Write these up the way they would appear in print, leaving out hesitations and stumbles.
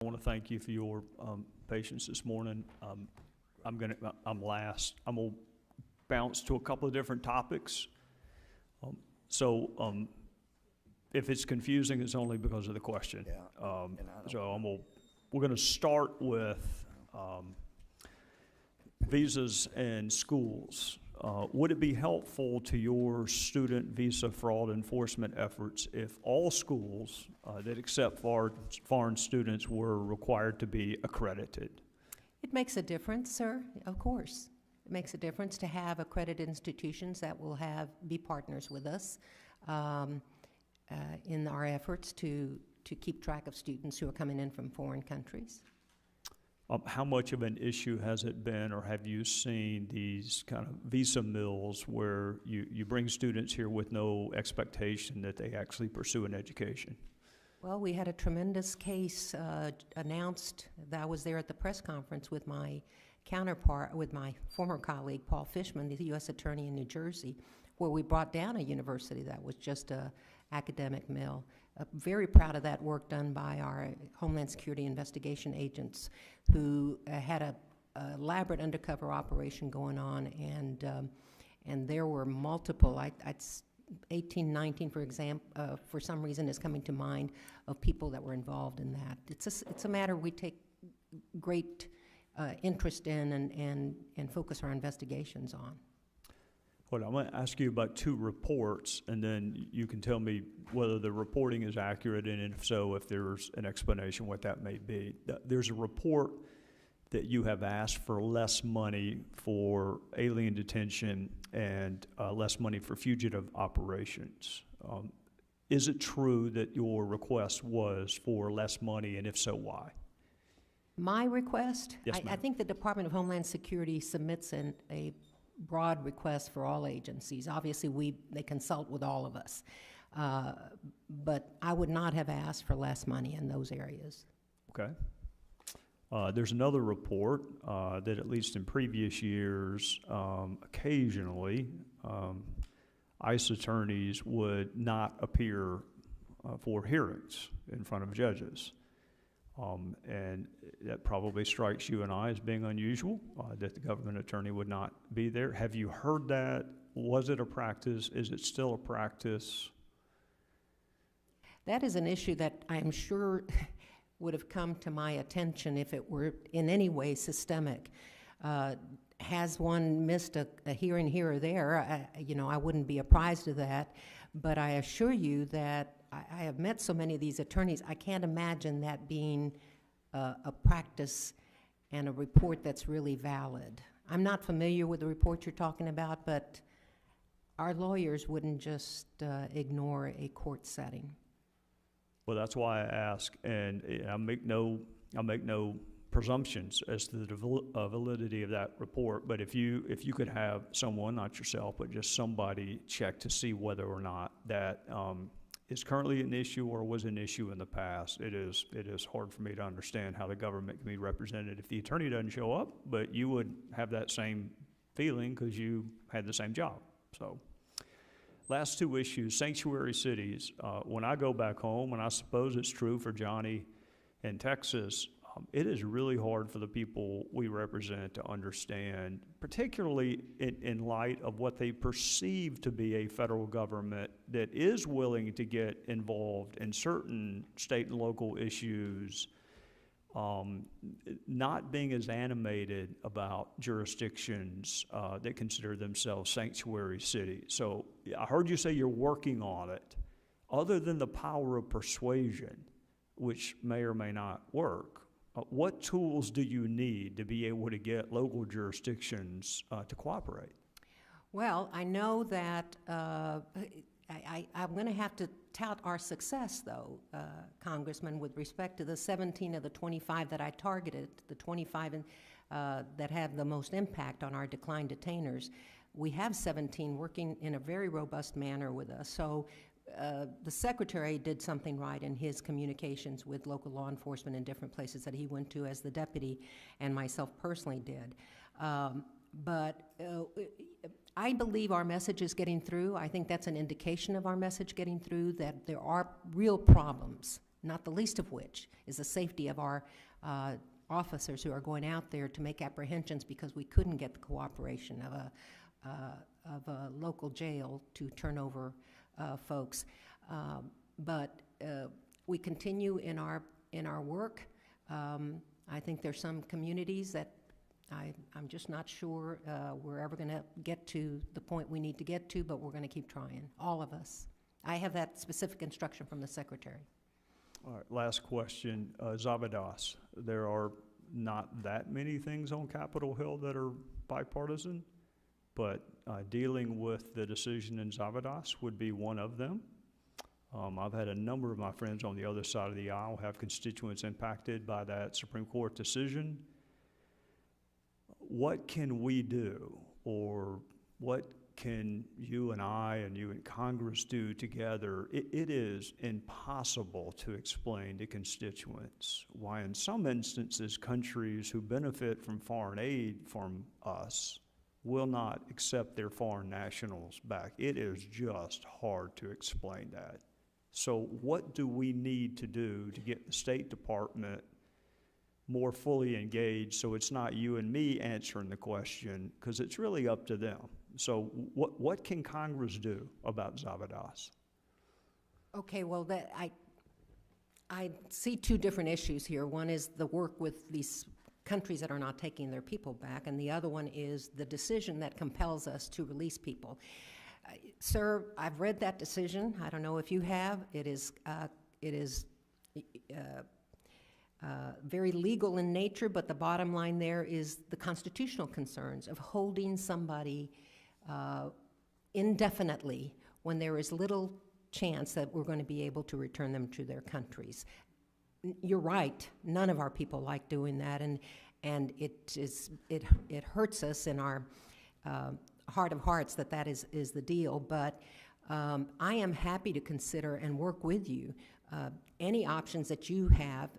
I want to thank you for your patience this morning. I'm last. I'm gonna bounce to a couple of different topics. So if it's confusing, it's only because of the question. Yeah. So we're going to start with visas and schools. Would it be helpful to your student visa fraud enforcement efforts if all schools that accept foreign students were required to be accredited? It makes a difference, sir, of course. It makes a difference to have accredited institutions that will be partners with us in our efforts to keep track of students who are coming in from foreign countries. How much of an issue has it been, or have you seen these kind of visa mills where you bring students here with no expectation that they actually pursue an education? Well, we had a tremendous case announced that I was there at the press conference with my counterpart, with my former colleague, Paul Fishman, the U.S. Attorney in New Jersey, where we brought down a university that was just an academic mill. Very proud of that work done by our Homeland Security investigation agents who had a elaborate undercover operation going on, and there were multiple, 18, 19, for example, for some reason is coming to mind, of people that were involved in that. It's a matter we take great interest in and focus our investigations on. Well, I'm going to ask you about two reports, and then you can tell me whether the reporting is accurate, and if so, if there's an explanation what that may be. There's a report that you have asked for less money for alien detention and less money for fugitive operations. Is it true that your request was for less money, and if so, why? My request? Yes, ma'am. I think the Department of Homeland Security submits a broad request for all agencies. Obviously, they consult with all of us. But I would not have asked for less money in those areas. Okay. There's another report that at least in previous years, occasionally, ICE attorneys would not appear for hearings in front of judges. And that probably strikes you and I as being unusual, that the government attorney would not be there. Have you heard that? Was it a practice? Is it still a practice? That is an issue that I am sure would have come to my attention if it were in any way systemic. Has one missed a hearing here or there? I wouldn't be apprised of that, but I assure you that I have met so many of these attorneys, I can't imagine that being a practice and a report that's really valid. I'm not familiar with the report you're talking about, but our lawyers wouldn't just ignore a court setting. Well, that's why I ask, and I make no presumptions as to the validity of that report. But if you could have someone, not yourself, but just somebody check to see whether or not that is currently an issue or was an issue in the past. It is hard for me to understand how the government can be represented if the attorney doesn't show up, but you would have that same feeling because you had the same job. So last two issues, sanctuary cities. When I go back home, and I suppose it's true for Johnny in Texas, it is really hard for the people we represent to understand, particularly in light of what they perceive to be a federal government that is willing to get involved in certain state and local issues, not being as animated about jurisdictions that consider themselves sanctuary cities. So I heard you say you're working on it. Other than the power of persuasion, which may or may not work, what tools do you need to be able to get local jurisdictions to cooperate? Well, I know that I'm going to have to tout our success, though, Congressman, with respect to the 17 of the 25 that I targeted, the 25 that have the most impact on our declined detainers. We have 17 working in a very robust manner with us. So the Secretary did something right in his communications with local law enforcement in different places that he went to as the deputy, and myself personally did. But I believe our message is getting through. I think that's an indication of our message getting through, that there are real problems not the least of which is the safety of our officers who are going out there to make apprehensions because we couldn't get the cooperation of a local jail to turn over folks. But we continue in our work. I think there's some communities that I'm just not sure we're ever going to get to the point we need to get to, but we're going to keep trying, all of us. I have that specific instruction from the Secretary. All right, last question. Zavadas. There are not that many things on Capitol Hill that are bipartisan, but dealing with the decision in Zavadas would be one of them. I've had a number of my friends on the other side of the aisle have constituents impacted by that Supreme Court decision. What can we do, or what can you and I and you and Congress do together? It is impossible to explain to constituents why in some instances countries who benefit from foreign aid from us will not accept their foreign nationals back. It is just hard to explain that. So what do we need to do to get the State Department more fully engaged so it's not you and me answering the question, because it's really up to them? So what can Congress do about Zavadas? Okay, well, I see two different issues here. One is the work with these countries that are not taking their people back, and the other one is the decision that compels us to release people. Sir, I've read that decision. I don't know if you have. It is very legal in nature, but the bottom line there is the constitutional concerns of holding somebody indefinitely when there is little chance that we're going to be able to return them to their countries. You're right. None of our people like doing that, and it hurts us in our heart of hearts that is the deal. But I am happy to consider and work with you any options that you have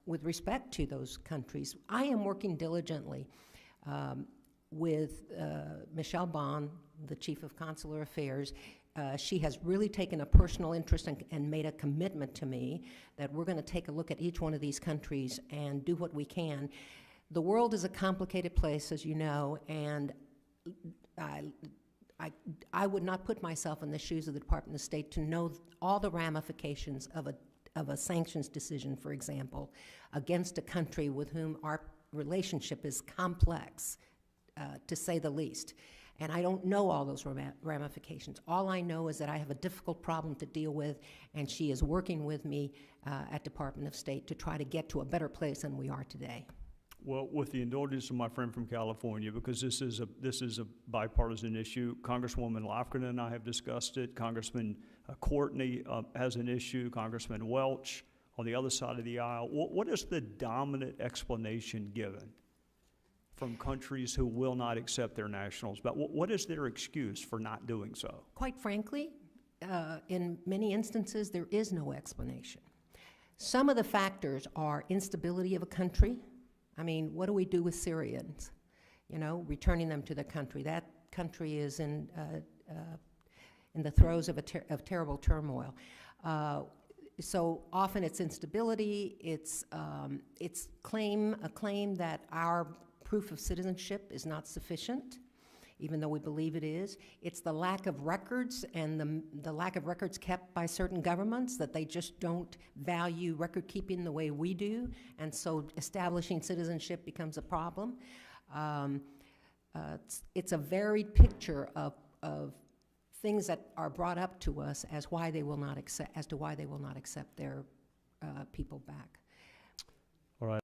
with respect to those countries. I am working diligently with Michelle Bond, the Chief of Consular Affairs. She has really taken a personal interest and made a commitment to me that we're going to take a look at each one of these countries and do what we can. The world is a complicated place, as you know, and I would not put myself in the shoes of the Department of State to know all the ramifications of a sanctions decision, for example, against a country with whom our relationship is complex, to say the least. And I don't know all those ramifications. All I know is that I have a difficult problem to deal with, and she is working with me at Department of State to try to get to a better place than we are today. Well, with the indulgence of my friend from California, because this is a bipartisan issue, Congresswoman Lofgren and I have discussed it. Congressman Courtney has an issue. Congressman Welch on the other side of the aisle. What is the dominant explanation given from countries who will not accept their nationals? But what is their excuse for not doing so? Quite frankly, in many instances, there is no explanation. Some of the factors are instability of a country. I mean, what do we do with Syrians? You know, returning them to their country. That country is in the throes of terrible turmoil. So often it's instability. It's a claim that our proof of citizenship is not sufficient, even though we believe it is. It's the lack of records and the lack of records kept by certain governments, that they just don't value record keeping the way we do, and so establishing citizenship becomes a problem. It's a varied picture of things that are brought up to us as to why they will not accept their people back.